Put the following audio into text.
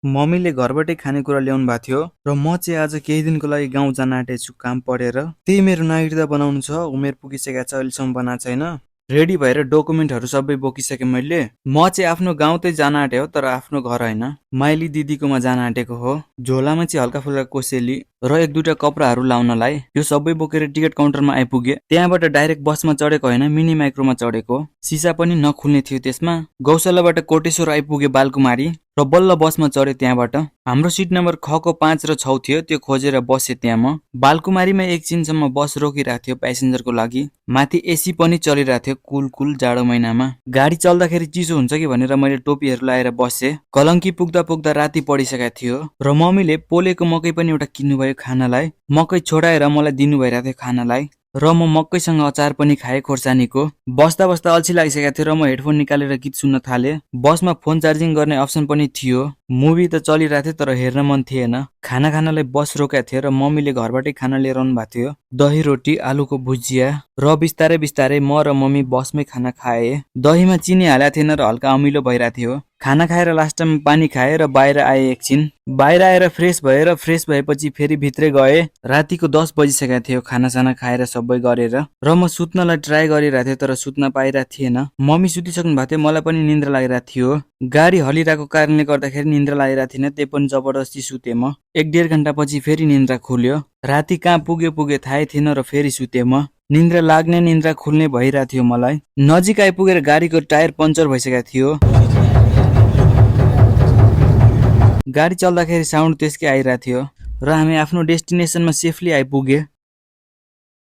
मम्मीले घरबाटै खानेकुरा ल्याउनु भएको थियो र म चाहिँ आज केही दिनको लागि गाउँ जान आँटेको छु काम परेर। त्यही मेरो नागरिकता बनाउनु छ, उमेर पुगिसकेको छ, अहिलेसम्म बनाएको छैन। रेडी भएर डकुमेन्टहरू सबै बोकिसकेँ मैले। म चाहिँ आफ्नो गाउँ चाहिँ जान आँटे हो, तर आफ्नो घर होइन, माइली दिदीकोमा जान आँटेको हो। झोलामा चाहिँ हल्का फुल्का कोसेली र एक दुईटा कपडाहरू लाउनलाई यो सबै बोकेर टिकट काउन्टरमा आइपुगे। त्यहाँबाट डाइरेक्ट बसमा चढेको होइन, मिनी माइक्रोमा चढेको। सिसा पनि नखुल्ने थियो त्यसमा। गौशालाबाट कोटेश्वर आइपुगे बालकुमारी र बल्ल बसमा चढे त्यहाँबाट। हाम्रो सिट नम्बर खको 5 र 6 थियो, त्यो खोजेर बसे त्यहाँ म। बालकुमारीमा एकछिनसम्म बस रोकिरहेको थियो प्यासेन्जरको लागि। माथि एसी पनि चलिरहेको थियो कुल जाडो महिनामा। गाडी चल्दाखेरि चिसो हुन्छ कि भनेर मैले टोपीहरू लाएर बसे। कलङ्की पुग्दा पुग्दा राति पडिसकेको थियो र मम्मीले पोलेको मकै पनि एउटा किन्नुभयो खानालाई। मकै छोडाएर मलाई दिनु भइरहेको थियो खानालाई र म मकैसँग अचार पनि खाएँ खोर्सानीको। बस्दा बस्दा अल्छी लागिसकेको थियो र म हेडफोन निकालेर गीत सुन्न थालेँ। बसमा फोन चार्जिङ गर्ने अप्सन पनि थियो। मुभी त चलिरहेको थियो तर हेर्न मन थिएन। खाना खानलाई बस रोकेको थियो र मम्मीले घरबाटै खाना लिएर आउनु भएको थियो। दही रोटी, आलुको भुजिया र बिस्तारै बिस्तारै म र मम्मी बसमै खाना खाए। दहीमा चिनी हालेको थिएन र हल्का अमिलो भइरहेको थियो। खाना खाएर लास्टमा पानी खाए र बाहिर आए एकछिन। बाहिर आएर फ्रेस भएपछि फेरि भित्रै गए। रातिको 10 बजिसकेको थियो खानासाना खाएर सबै गरेर र म सुत्नलाई ट्राई गरिरहेको थिएँ तर सुत्न पाइरहेको थिएन। मम्मी सुतिसक्नु भएको थियो, मलाई पनि निन्द्रा लागिरहेको थियो। गाडी हलिरहेको कारणले गर्दाखेरि निन्द्रा लागिरहेको थिएन, त्यही पनि जबरजस्ती सुते म। 1-1.5 घण्टापछि फेरि निन्द्रा खुल्यो। राति कहाँ पुगे थाहै थिएन र फेरि सुते म। निन्द्रा लाग्ने निन्द्रा खुल्ने भइरहेको थियो मलाई। नजिक आइपुगेर गाडीको टायर पङ्चर भइसकेको थियो। गाडी चल्दाखेरि साउन्ड त्यसकै आइरहेको थियो र हामी आफ्नो डेस्टिनेसनमा सेफली आइपुगे।